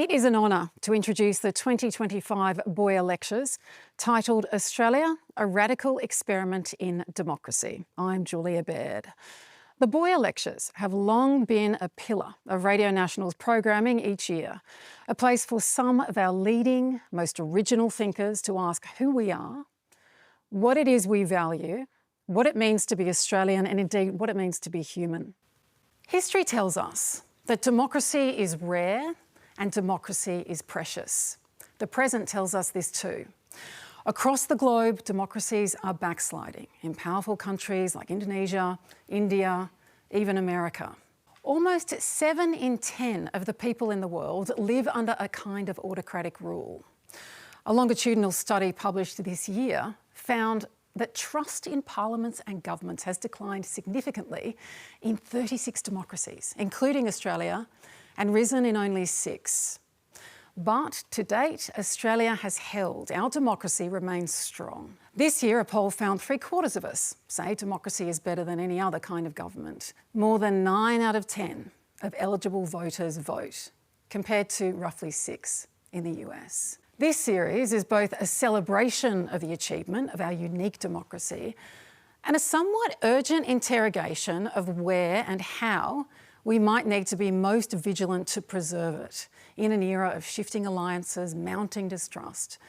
It is an honour to introduce the 2025 Boyer Lectures, titled Australia, a Radical Experiment in Democracy. I'm Julia Baird. The Boyer Lectures have long been a pillar of Radio National's programming each year, a place for some of our leading, most original thinkers to ask who we are, what it is we value, what it means to be Australian, and indeed what it means to be human. History tells us that democracy is rare and democracy is precious. The present tells us this too. Across the globe, democracies are backsliding in powerful countries like Indonesia, India, even America. Almost 7 in 10 of the people in the world live under a kind of autocratic rule. A longitudinal study published this year found that trust in parliaments and governments has declined significantly in 36 democracies, including Australia, and risen in only 6. But to date, Australia has held. Our democracy remains strong. This year, a poll found 3/4 of us say democracy is better than any other kind of government. More than 9 out of 10 of eligible voters vote, compared to roughly 6 in the US. This series is both a celebration of the achievement of our unique democracy and a somewhat urgent interrogation of where and how we might need to be most vigilant to preserve it in an era of shifting alliances, mounting distrust,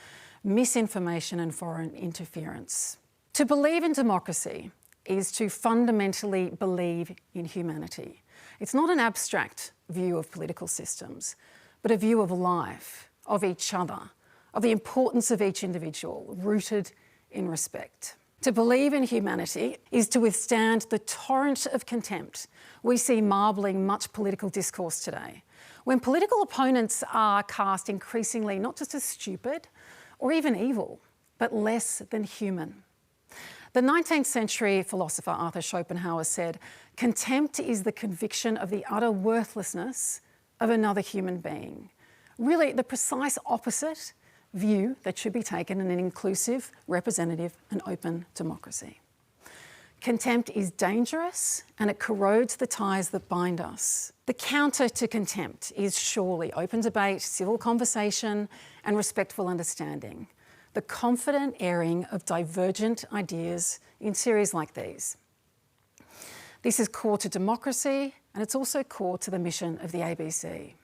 misinformation and foreign interference. To believe in democracy is to fundamentally believe in humanity. It's not an abstract view of political systems, but a view of life, of each other, of the importance of each individual, rooted in respect. To believe in humanity is to withstand the torrent of contempt we see marbling much political discourse today, when political opponents are cast increasingly not just as stupid or even evil, but less than human. The 19th century philosopher Arthur Schopenhauer said, "Contempt is the conviction of the utter worthlessness of another human being." Really, the precise opposite view that should be taken in an inclusive, representative and open democracy. Contempt is dangerous and it corrodes the ties that bind us. The counter to contempt is surely open debate, civil conversation and respectful understanding. The confident airing of divergent ideas in series like these. This is core to democracy and it's also core to the mission of the ABC.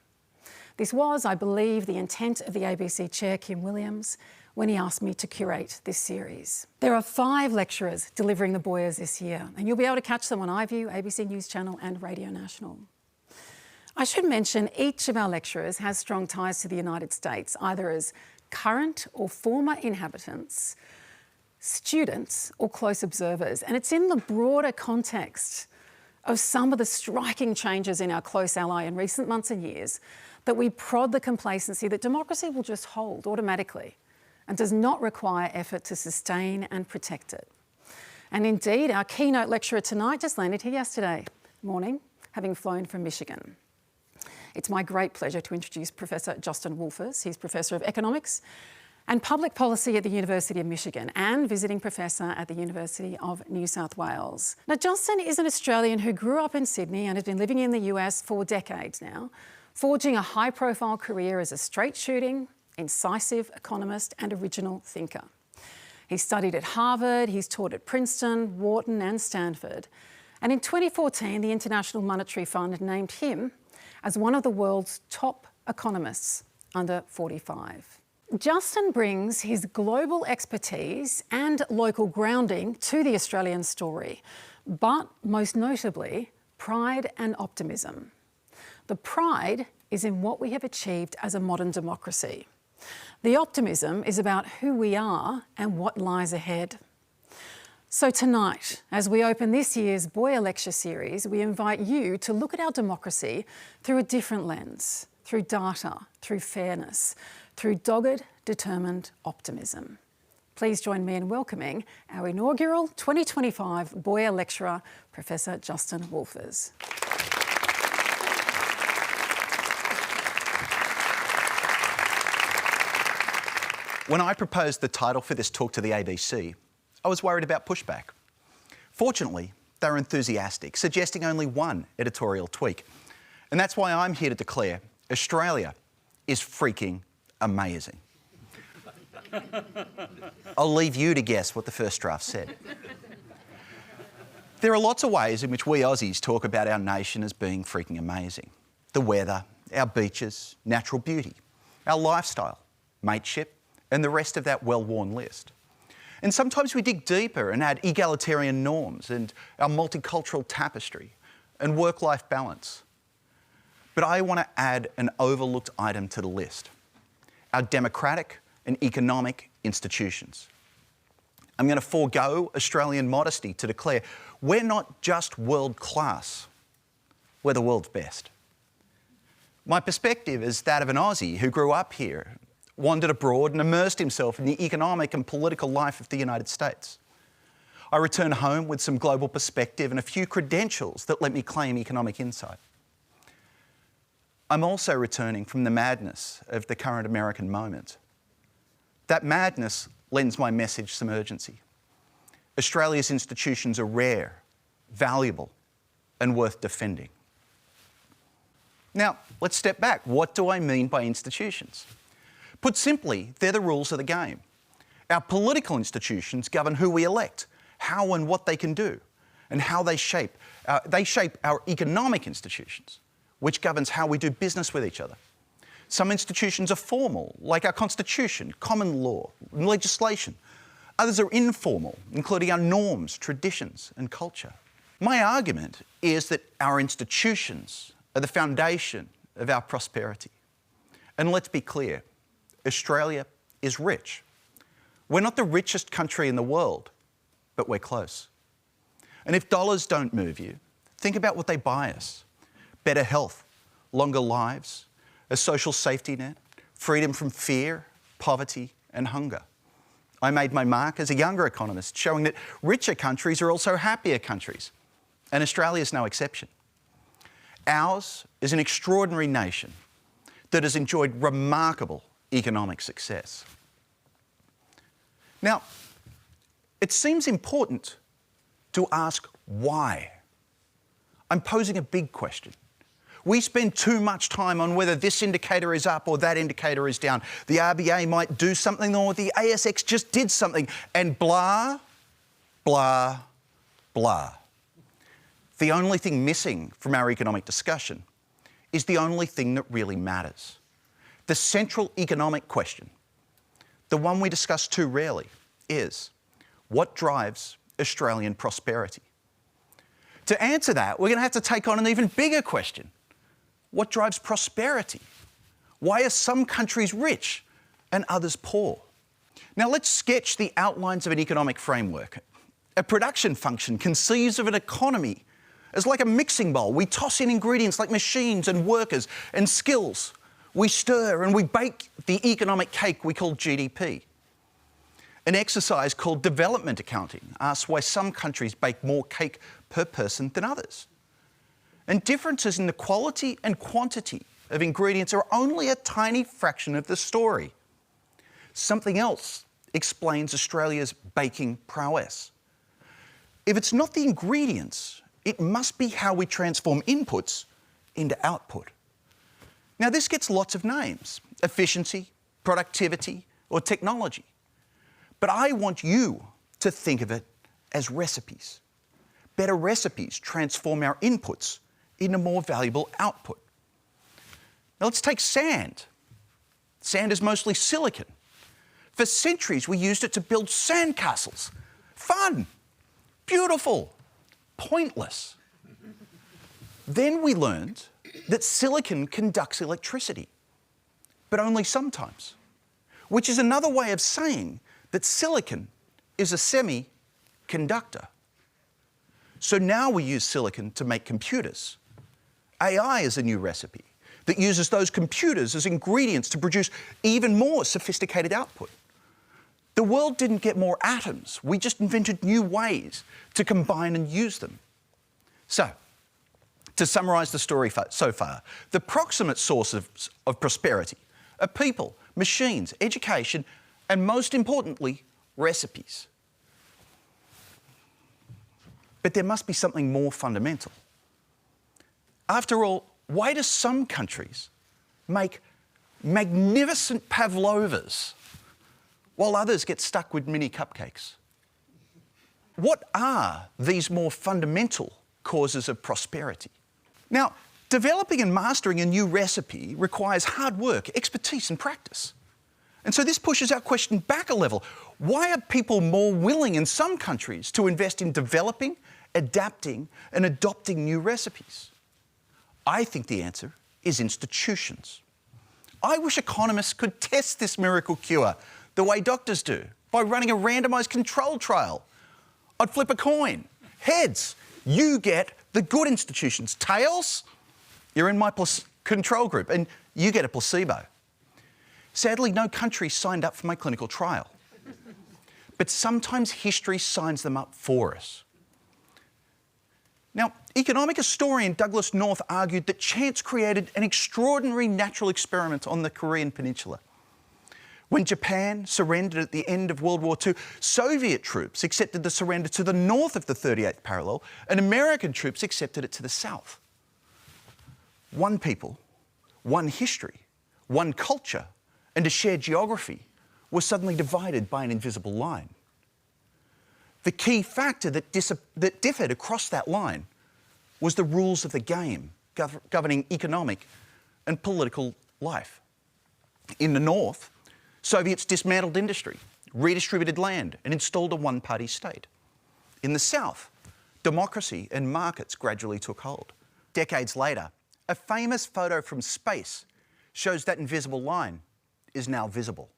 This was, I believe, the intent of the ABC Chair, Kim Williams, when he asked me to curate this series. There are 5 lecturers delivering the Boyers this year, and you'll be able to catch them on iView, ABC News Channel and Radio National. I should mention each of our lecturers has strong ties to the United States, either as current or former inhabitants, students or close observers, and it's in the broader context of some of the striking changes in our close ally in recent months and years that we prod the complacency that democracy will just hold automatically and does not require effort to sustain and protect it. And indeed, our keynote lecturer tonight just landed here yesterday morning, having flown from Michigan. It's my great pleasure to introduce Professor Justin Wolfers. He's Professor of Economics and Public Policy at the University of Michigan and visiting professor at the University of New South Wales. Now, Justin is an Australian who grew up in Sydney and has been living in the US for decades now, forging a high-profile career as a straight-shooting, incisive economist and original thinker. He studied at Harvard, he's taught at Princeton, Wharton and Stanford. And in 2014, the International Monetary Fund named him as one of the world's top economists under 45. Justin brings his global expertise and local grounding to the Australian story, but most notably, pride and optimism. The pride is in what we have achieved as a modern democracy. The optimism is about who we are and what lies ahead. So tonight, as we open this year's Boyer Lecture Series, we invite you to look at our democracy through a different lens, through data, through fairness, through dogged, determined optimism. Please join me in welcoming our inaugural 2025 Boyer Lecturer, Professor Justin Wolfers. When I proposed the title for this talk to the ABC, I was worried about pushback. Fortunately, they were enthusiastic, suggesting only one editorial tweak. And that's why I'm here to declare Australia is freaking amazing. I'll leave you to guess what the first draft said. There are lots of ways in which we Aussies talk about our nation as being freaking amazing. The weather, our beaches, natural beauty, our lifestyle, mateship, and the rest of that well-worn list. And sometimes we dig deeper and add egalitarian norms and our multicultural tapestry and work-life balance. But I want to add an overlooked item to the list: our democratic and economic institutions. I'm going to forego Australian modesty to declare we're not just world-class, we're the world's best. My perspective is that of an Aussie who grew up here, wandered abroad and immersed himself in the economic and political life of the United States. I return home with some global perspective and a few credentials that let me claim economic insight. I'm also returning from the madness of the current American moment. That madness lends my message some urgency. Australia's institutions are rare, valuable, and worth defending. Now, let's step back. What do I mean by institutions? Put simply, they're the rules of the game. Our political institutions govern who we elect, how and what they can do, and how they shape our economic institutions, which governs how we do business with each other. Some institutions are formal, like our constitution, common law, and legislation. Others are informal, including our norms, traditions, and culture. My argument is that our institutions are the foundation of our prosperity. And let's be clear, Australia is rich. We're not the richest country in the world, but we're close. And if dollars don't move you, think about what they buy us: better health, longer lives, a social safety net, freedom from fear, poverty, and hunger. I made my mark as a younger economist, showing that richer countries are also happier countries, and Australia is no exception. Ours is an extraordinary nation that has enjoyed remarkable economic success. Now, it seems important to ask why. I'm posing a big question. We spend too much time on whether this indicator is up or that indicator is down. The RBA might do something, or the ASX just did something, and blah, blah, blah. The only thing missing from our economic discussion is the only thing that really matters. The central economic question, the one we discuss too rarely, is what drives Australian prosperity? To answer that, we're going to have to take on an even bigger question. What drives prosperity? Why are some countries rich and others poor? Now let's sketch the outlines of an economic framework. A production function conceives of an economy as like a mixing bowl. We toss in ingredients like machines and workers and skills. We stir and we bake the economic cake we call GDP. An exercise called development accounting asks why some countries bake more cake per person than others. And differences in the quality and quantity of ingredients are only a tiny fraction of the story. Something else explains Australia's baking prowess. If it's not the ingredients, it must be how we transform inputs into output. Now, this gets lots of names: efficiency, productivity, or technology. But I want you to think of it as recipes. Better recipes transform our inputs into more valuable output. Now let's take sand. Sand is mostly silicon. For centuries, we used it to build sandcastles. Fun, beautiful, pointless. Then we learned that silicon conducts electricity, but only sometimes, which is another way of saying that silicon is a semiconductor. So now we use silicon to make computers. AI is a new recipe that uses those computers as ingredients to produce even more sophisticated output. The world didn't get more atoms. We just invented new ways to combine and use them. So, to summarise the story so far, the proximate sources of prosperity are people, machines, education, and most importantly, recipes. But there must be something more fundamental. After all, why do some countries make magnificent pavlovas, while others get stuck with mini cupcakes? What are these more fundamental causes of prosperity? Now, developing and mastering a new recipe requires hard work, expertise and practice. And so this pushes our question back a level. Why are people more willing in some countries to invest in developing, adapting and adopting new recipes? I think the answer is institutions. I wish economists could test this miracle cure the way doctors do, by running a randomised control trial. I'd flip a coin. Heads, you get the good institutions. Tails, you're in my control group and you get a placebo. Sadly, no country signed up for my clinical trial. But sometimes history signs them up for us. Now, economic historian Douglas North argued that chance created an extraordinary natural experiment on the Korean Peninsula. When Japan surrendered at the end of World War II, Soviet troops accepted the surrender to the north of the 38th parallel, and American troops accepted it to the south. One people, one history, one culture, and a shared geography were suddenly divided by an invisible line. The key factor that differed across that line was the rules of the game governing economic and political life. In the north, Soviets dismantled industry, redistributed land and installed a one-party state. In the south, democracy and markets gradually took hold. Decades later, a famous photo from space shows that invisible line is now visible.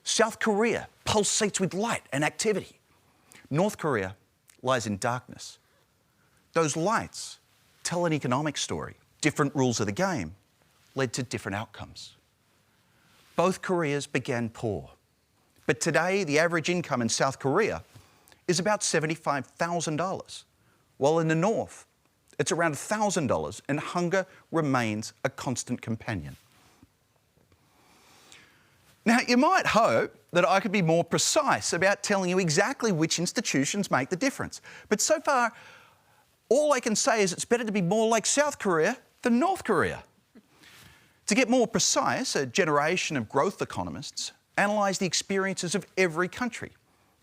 South Korea pulsates with light and activity. North Korea lies in darkness. Those lights tell an economic story. Different rules of the game led to different outcomes. Both Koreas began poor, but today the average income in South Korea is about $75,000, while in the north it's around $1,000 and hunger remains a constant companion. Now, you might hope that I could be more precise about telling you exactly which institutions make the difference, but so far all I can say is it's better to be more like South Korea than North Korea. To get more precise, a generation of growth economists analysed the experiences of every country.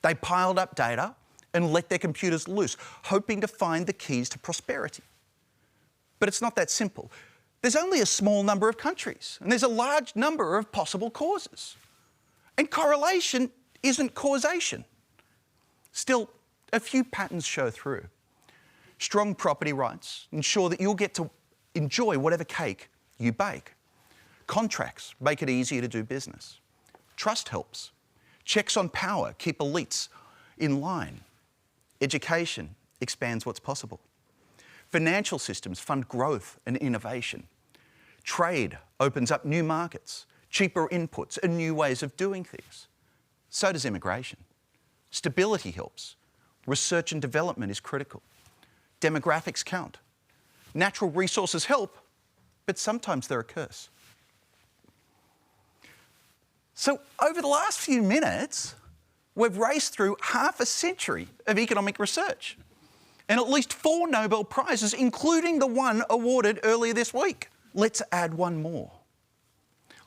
They piled up data and let their computers loose, hoping to find the keys to prosperity. But it's not that simple. There's only a small number of countries, and there's a large number of possible causes. And correlation isn't causation. Still, a few patterns show through. Strong property rights ensure that you'll get to enjoy whatever cake you bake. Contracts make it easier to do business. Trust helps. Checks on power keep elites in line. Education expands what's possible. Financial systems fund growth and innovation. Trade opens up new markets, cheaper inputs and new ways of doing things. So does immigration. Stability helps. Research and development is critical. Demographics count. Natural resources help, but sometimes they're a curse. So over the last few minutes, we've raced through half a century of economic research and at least 4 Nobel Prizes, including the one awarded earlier this week. Let's add one more.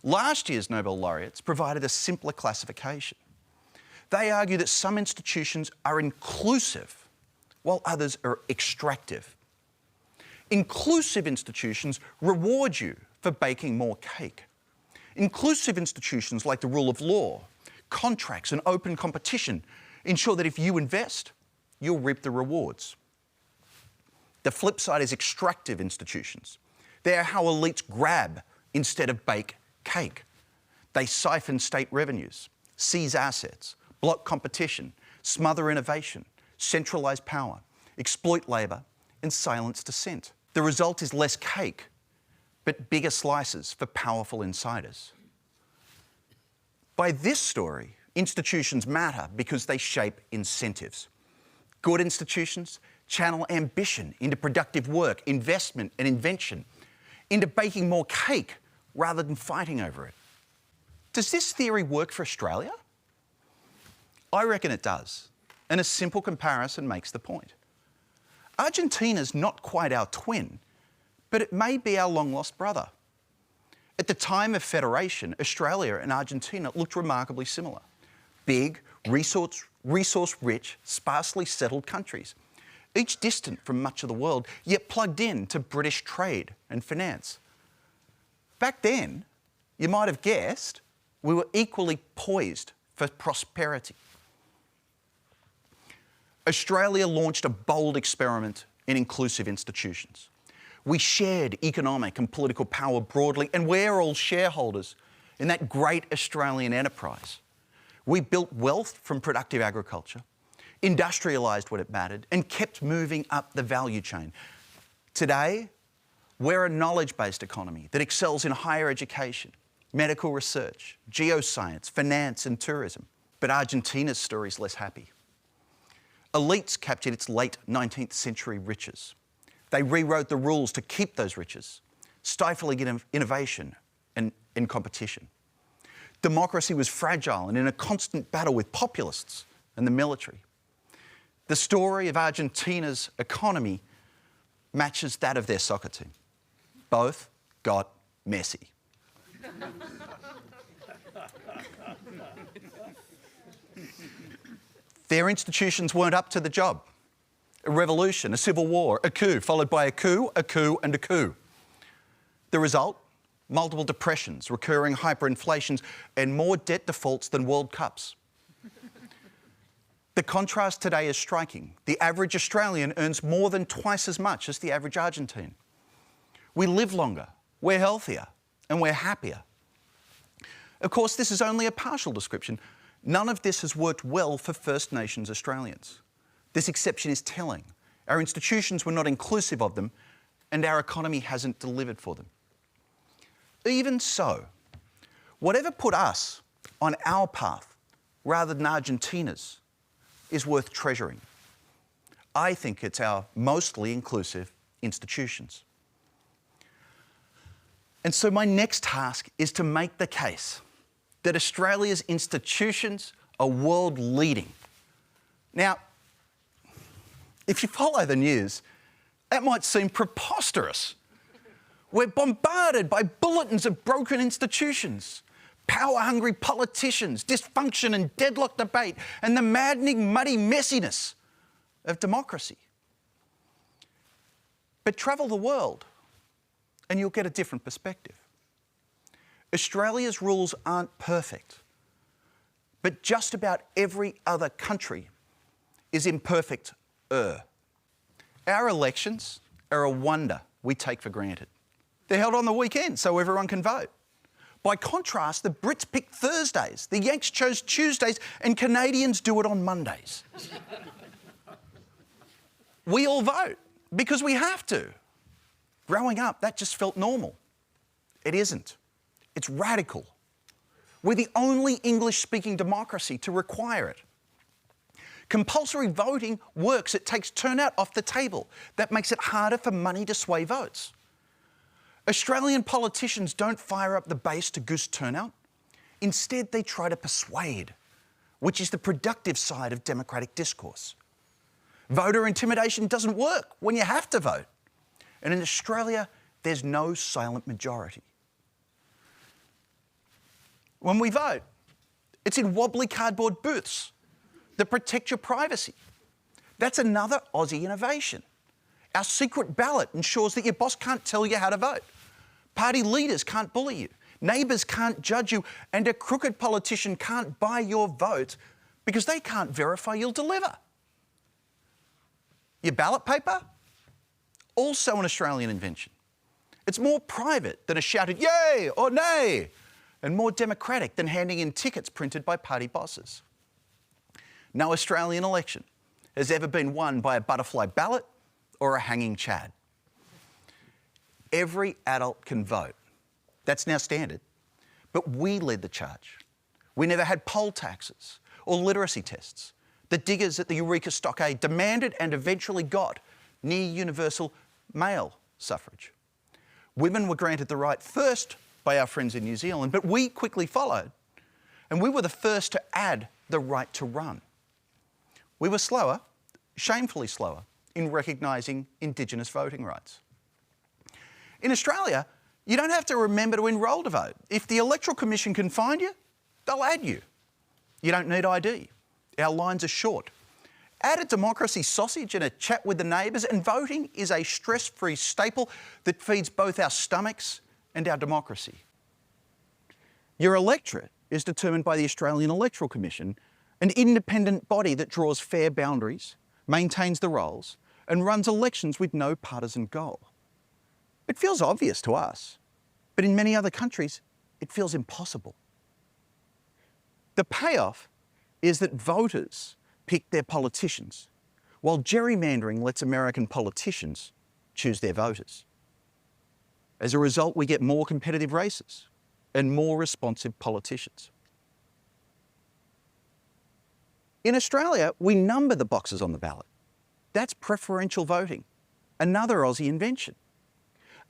Last year's Nobel laureates provided a simpler classification. They argue that some institutions are inclusive, while others are extractive. Inclusive institutions reward you for baking more cake. Inclusive institutions like the rule of law, contracts and open competition ensure that if you invest, you'll reap the rewards. The flip side is extractive institutions. They are how elites grab instead of bake cake. They siphon state revenues, seize assets, block competition, smother innovation, centralise power, exploit labour and silence dissent. The result is less cake, but bigger slices for powerful insiders. By this story, institutions matter because they shape incentives. Good institutions channel ambition into productive work, investment and invention, into baking more cake rather than fighting over it. Does this theory work for Australia? I reckon it does, and a simple comparison makes the point. Argentina's not quite our twin, but it may be our long-lost brother. At the time of federation, Australia and Argentina looked remarkably similar. Big, resource-rich, sparsely settled countries, each distant from much of the world, yet plugged in to British trade and finance. Back then, you might have guessed, we were equally poised for prosperity. Australia launched a bold experiment in inclusive institutions. We shared economic and political power broadly, and we're all shareholders in that great Australian enterprise. We built wealth from productive agriculture, industrialised what it mattered, and kept moving up the value chain. Today, we're a knowledge-based economy that excels in higher education, medical research, geoscience, finance and tourism. But Argentina's story is less happy. Elites captured its late 19th century riches. They rewrote the rules to keep those riches, stifling innovation and competition. Democracy was fragile and in a constant battle with populists and the military. The story of Argentina's economy matches that of their soccer team. Both got messy. Their institutions weren't up to the job. A revolution, a civil war, a coup, followed by a coup, and a coup. The result? Multiple depressions, recurring hyperinflations, and more debt defaults than World Cups. The contrast today is striking. The average Australian earns more than twice as much as the average Argentine. We live longer, we're healthier, and we're happier. Of course, this is only a partial description. None of this has worked well for First Nations Australians. This exception is telling. Our institutions were not inclusive of them, and our economy hasn't delivered for them. Even so, whatever put us on our path rather than Argentina's is worth treasuring. I think it's our mostly inclusive institutions. And so my next task is to make the case that Australia's institutions are world-leading. Now, if you follow the news, that might seem preposterous. We're bombarded by bulletins of broken institutions, power-hungry politicians, dysfunction and deadlock debate, and the maddening, muddy messiness of democracy. But travel the world and you'll get a different perspective. Australia's rules aren't perfect, but just about every other country is imperfect. Our elections are a wonder we take for granted. They're held on the weekend so everyone can vote. By contrast, the Brits pick Thursdays, the Yanks chose Tuesdays, and Canadians do it on Mondays. We all vote because we have to. Growing up, that just felt normal. It isn't. It's radical. We're the only English-speaking democracy to require it. Compulsory voting works. It takes turnout off the table. That makes it harder for money to sway votes. Australian politicians don't fire up the base to goose turnout. Instead, they try to persuade, which is the productive side of democratic discourse. Voter intimidation doesn't work when you have to vote. And in Australia, there's no silent majority. When we vote, it's in wobbly cardboard booths that protect your privacy. That's another Aussie innovation. Our secret ballot ensures that your boss can't tell you how to vote. Party leaders can't bully you. Neighbours can't judge you. And a crooked politician can't buy your vote because they can't verify you'll deliver. Your ballot paper? Also an Australian invention. It's more private than a shouted yay or nay, and more democratic than handing in tickets printed by party bosses. No Australian election has ever been won by a butterfly ballot or a hanging chad. Every adult can vote. That's now standard. But we led the charge. We never had poll taxes or literacy tests. The diggers at the Eureka Stockade demanded and eventually got near universal male suffrage. Women were granted the right first by our friends in New Zealand, but we quickly followed. And we were the first to add the right to run. We were slower, shamefully slower, in recognising Indigenous voting rights. In Australia, You don't have to remember to enrol to vote. If the Electoral Commission can find you, they'll add you. You don't need ID. Our lines are short. Add a democracy sausage and a chat with the neighbours, and voting is a stress-free staple that feeds both our stomachs and our democracy. Your electorate is determined by the Australian Electoral Commission, an independent body that draws fair boundaries, maintains the rolls, and runs elections with no partisan goal. It feels obvious to us, but in many other countries, it feels impossible. The payoff is that voters pick their politicians, while gerrymandering lets American politicians choose their voters. As a result, we get more competitive races and more responsive politicians. In Australia, we number the boxes on the ballot. That's preferential voting, another Aussie invention.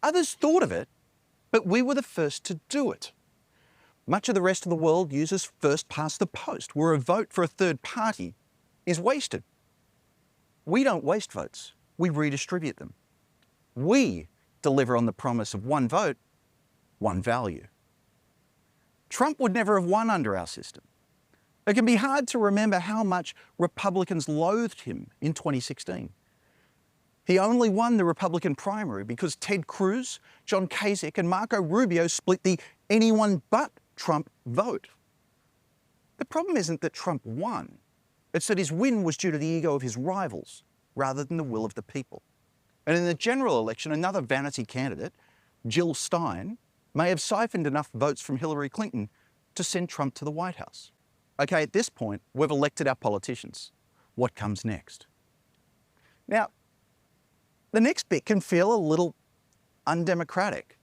Others thought of it, but we were the first to do it. Much of the rest of the world uses first past the post, where a vote for a third party is wasted. We don't waste votes, we redistribute them. We deliver on the promise of one vote, one value. Trump would never have won under our system. It can be hard to remember how much Republicans loathed him in 2016. He only won the Republican primary because Ted Cruz, John Kasich and Marco Rubio split the anyone but Trump vote. The problem isn't that Trump won. It's that his win was due to the ego of his rivals rather than the will of the people. And in the general election, another vanity candidate, Jill Stein, may have siphoned enough votes from Hillary Clinton to send Trump to the White House. Okay, at this point, we've elected our politicians. What comes next? Now, the next bit can feel a little undemocratic.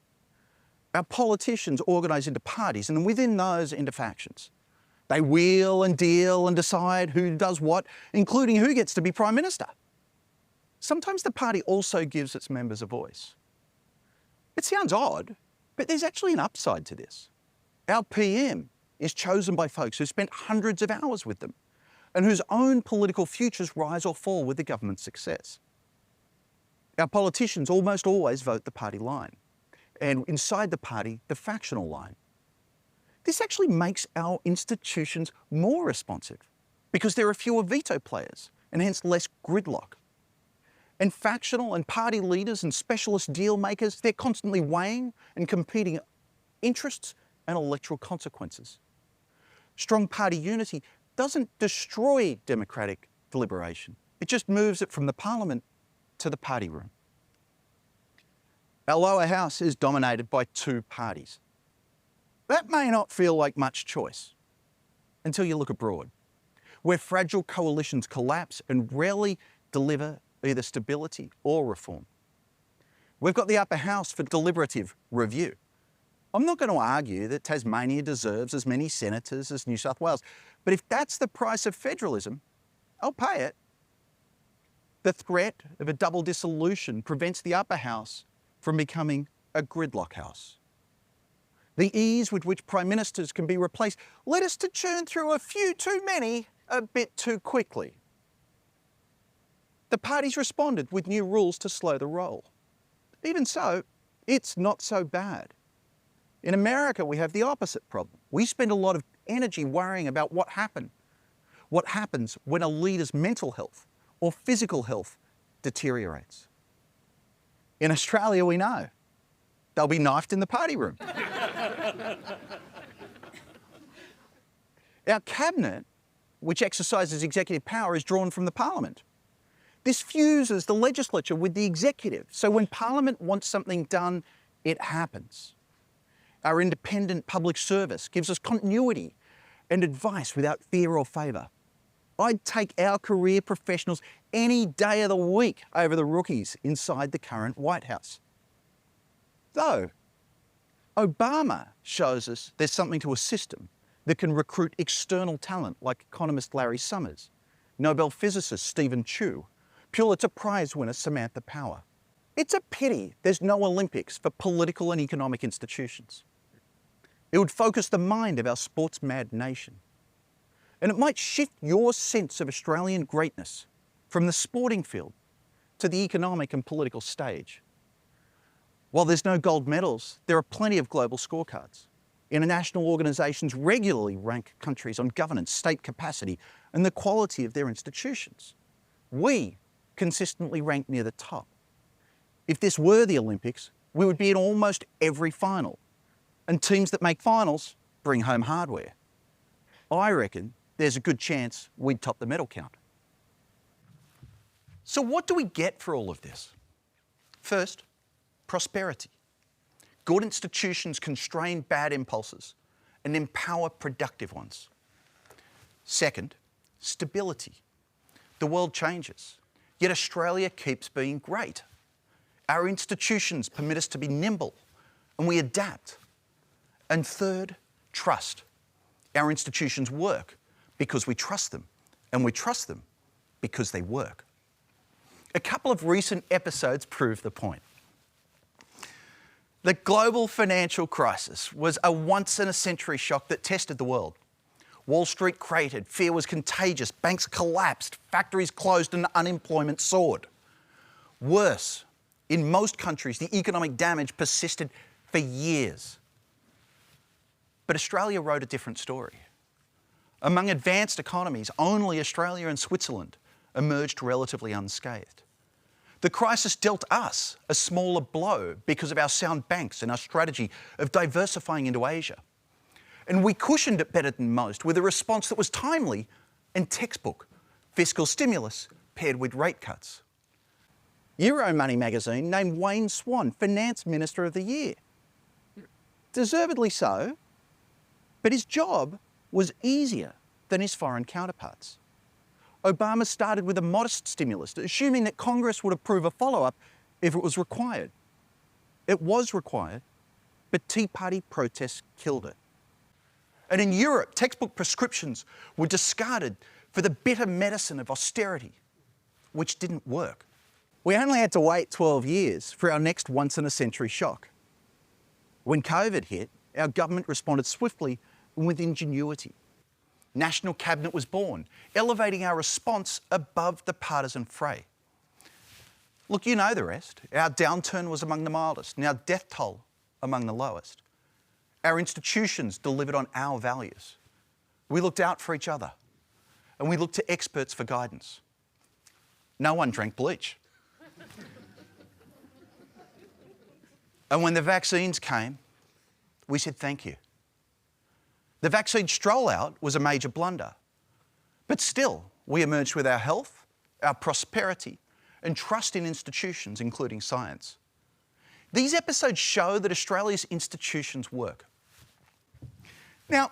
Our politicians organise into parties, and within those, into factions. They wheel and deal and decide who does what, including who gets to be Prime Minister. Sometimes the party also gives its members a voice. It sounds odd, but there's actually an upside to this. Our PM is chosen by folks who spent hundreds of hours with them and whose own political futures rise or fall with the government's success. Our politicians almost always vote the party line, and inside the party, the factional line. This actually makes our institutions more responsive because there are fewer veto players and hence less gridlock. And factional and party leaders and specialist deal makers, they're constantly weighing and competing interests and electoral consequences. Strong party unity doesn't destroy democratic deliberation. It just moves it from the parliament to the party room. Our lower house is dominated by two parties. That may not feel like much choice until you look abroad, where fragile coalitions collapse and rarely deliver either stability or reform. We've got the upper house for deliberative review. I'm not going to argue that Tasmania deserves as many senators as New South Wales, but if that's the price of federalism, I'll pay it. The threat of a double dissolution prevents the upper house from becoming a gridlock house. The ease with which prime ministers can be replaced led us to churn through a few too many a bit too quickly. The parties responded with new rules to slow the roll. Even so, it's not so bad. In America, we have the opposite problem. We spend a lot of energy worrying about what happens when a leader's mental health or physical health deteriorates. In Australia, we know they'll be knifed in the party room. Our cabinet, which exercises executive power, is drawn from the parliament. This fuses the legislature with the executive, so when parliament wants something done, it happens. Our independent public service gives us continuity and advice without fear or favour. I'd take our career professionals any day of the week over the rookies inside the current White House. Though, Obama shows us there's something to a system that can recruit external talent like economist Larry Summers, Nobel physicist Stephen Chu, Pulitzer Prize winner Samantha Power. It's a pity there's no Olympics for political and economic institutions. It would focus the mind of our sports-mad nation. And it might shift your sense of Australian greatness from the sporting field to the economic and political stage. While there's no gold medals, there are plenty of global scorecards. International organisations regularly rank countries on governance, state capacity, and the quality of their institutions. We consistently rank near the top. If this were the Olympics, we would be in almost every final, and teams that make finals bring home hardware. I reckon there's a good chance we'd top the medal count. So what do we get for all of this? First, prosperity. Good institutions constrain bad impulses and empower productive ones. Second, stability. The world changes, yet Australia keeps being great. Our institutions permit us to be nimble and we adapt. And third, trust. Our institutions work because we trust them, and we trust them because they work. A couple of recent episodes prove the point. The global financial crisis was a once-in-a-century shock that tested the world. Wall Street cratered, fear was contagious, banks collapsed, factories closed and unemployment soared. Worse, in most countries, the economic damage persisted for years. But Australia wrote a different story. Among advanced economies, only Australia and Switzerland emerged relatively unscathed. The crisis dealt us a smaller blow because of our sound banks and our strategy of diversifying into Asia. And we cushioned it better than most with a response that was timely and textbook: fiscal stimulus paired with rate cuts. Euromoney magazine named Wayne Swan Finance Minister of the Year. Deservedly so, but his job was easier than his foreign counterparts. Obama started with a modest stimulus, assuming that Congress would approve a follow-up if it was required. It was required, but Tea Party protests killed it. And in Europe, textbook prescriptions were discarded for the bitter medicine of austerity, which didn't work. We only had to wait 12 years for our next once-in-a-century shock. When COVID hit, our government responded swiftly and with ingenuity. National Cabinet was born, elevating our response above the partisan fray. Look, you know the rest. Our downturn was among the mildest, and our death toll among the lowest. Our institutions delivered on our values. We looked out for each other, and we looked to experts for guidance. No one drank bleach. And when the vaccines came, we said thank you. The vaccine stroll-out was a major blunder. But still, we emerged with our health, our prosperity, and trust in institutions, including science. These episodes show that Australia's institutions work. Now,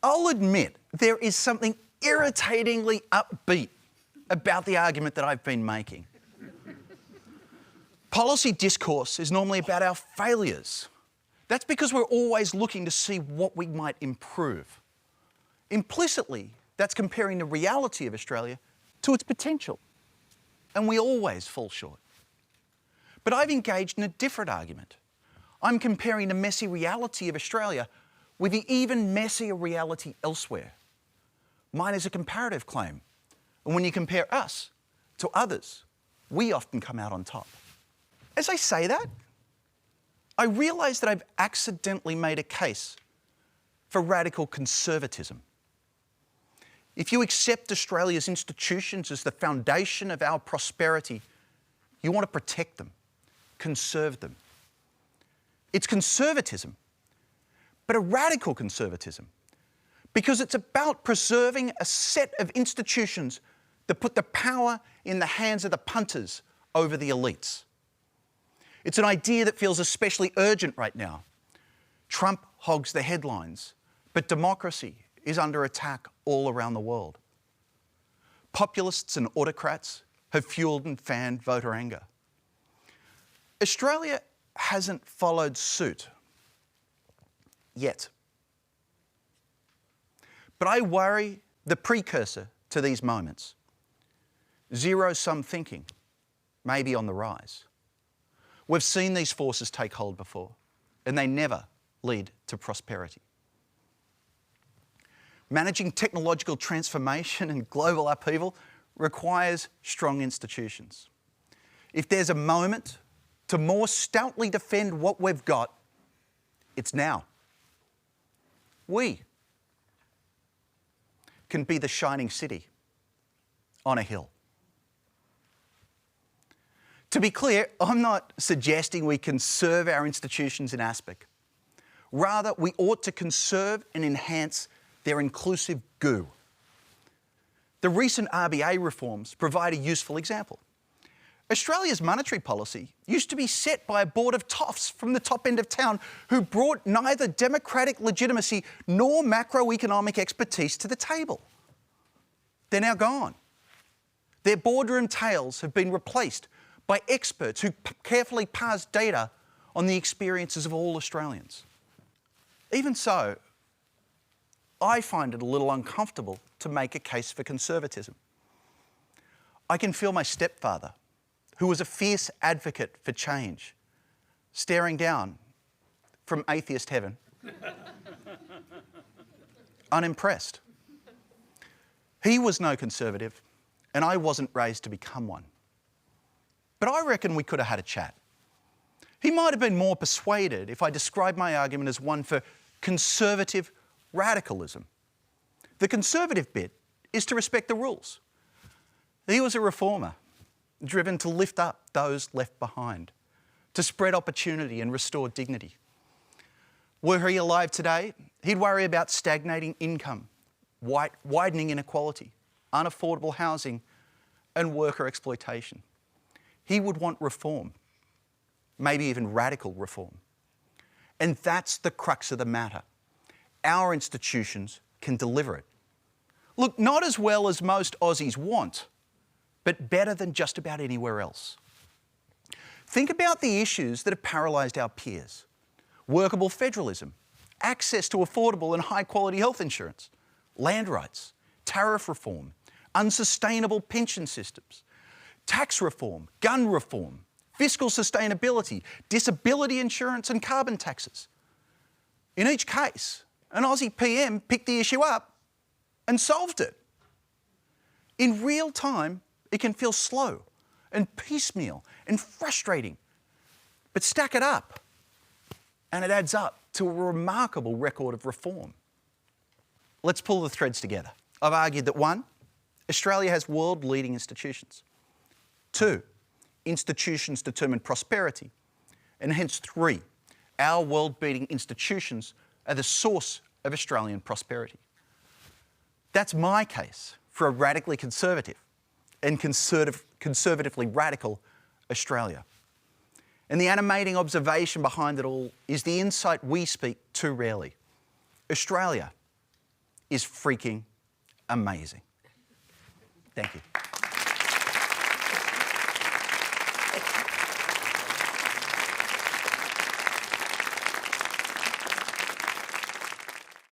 I'll admit there is something irritatingly upbeat about the argument that I've been making. Policy discourse is normally about our failures. That's because we're always looking to see what we might improve. Implicitly, that's comparing the reality of Australia to its potential. And we always fall short. But I've engaged in a different argument. I'm comparing the messy reality of Australia with the even messier reality elsewhere. Mine is a comparative claim. And when you compare us to others, we often come out on top. As I say that, I realise that I've accidentally made a case for radical conservatism. If you accept Australia's institutions as the foundation of our prosperity, you want to protect them, conserve them. It's conservatism, but a radical conservatism, because it's about preserving a set of institutions that put the power in the hands of the punters over the elites. It's an idea that feels especially urgent right now. Trump hogs the headlines, but democracy is under attack all around the world. Populists and autocrats have fueled and fanned voter anger. Australia hasn't followed suit yet. But I worry the precursor to these moments, zero-sum thinking, may be on the rise. We've seen these forces take hold before, and they never lead to prosperity. Managing technological transformation and global upheaval requires strong institutions. If there's a moment to more stoutly defend what we've got, it's now. We can be the shining city on a hill. To be clear, I'm not suggesting we conserve our institutions in aspic. Rather, we ought to conserve and enhance their inclusive goo. The recent RBA reforms provide a useful example. Australia's monetary policy used to be set by a board of toffs from the top end of town who brought neither democratic legitimacy nor macroeconomic expertise to the table. They're now gone. Their boardroom tales have been replaced by experts who carefully parse data on the experiences of all Australians. Even so, I find it a little uncomfortable to make a case for conservatism. I can feel my stepfather, who was a fierce advocate for change, staring down from atheist heaven, unimpressed. He was no conservative, and I wasn't raised to become one. But I reckon we could have had a chat. He might have been more persuaded if I described my argument as one for conservative radicalism. The conservative bit is to respect the rules. He was a reformer, driven to lift up those left behind, to spread opportunity and restore dignity. Were he alive today, he'd worry about stagnating income, widening inequality, unaffordable housing, and worker exploitation. He would want reform, maybe even radical reform. And that's the crux of the matter. Our institutions can deliver it. Look, not as well as most Aussies want, but better than just about anywhere else. Think about the issues that have paralysed our peers. Workable federalism, access to affordable and high-quality health insurance, land rights, tariff reform, unsustainable pension systems, tax reform, gun reform, fiscal sustainability, disability insurance and carbon taxes. In each case, an Aussie PM picked the issue up and solved it. In real time, it can feel slow and piecemeal and frustrating, but stack it up and it adds up to a remarkable record of reform. Let's pull the threads together. I've argued that 1, Australia has world-leading institutions. 2, institutions determine prosperity. And hence 3, our world-beating institutions are the source of Australian prosperity. That's my case for a radically conservative and conservatively radical Australia. And the animating observation behind it all is the insight we speak too rarely. Australia is freaking amazing. Thank you.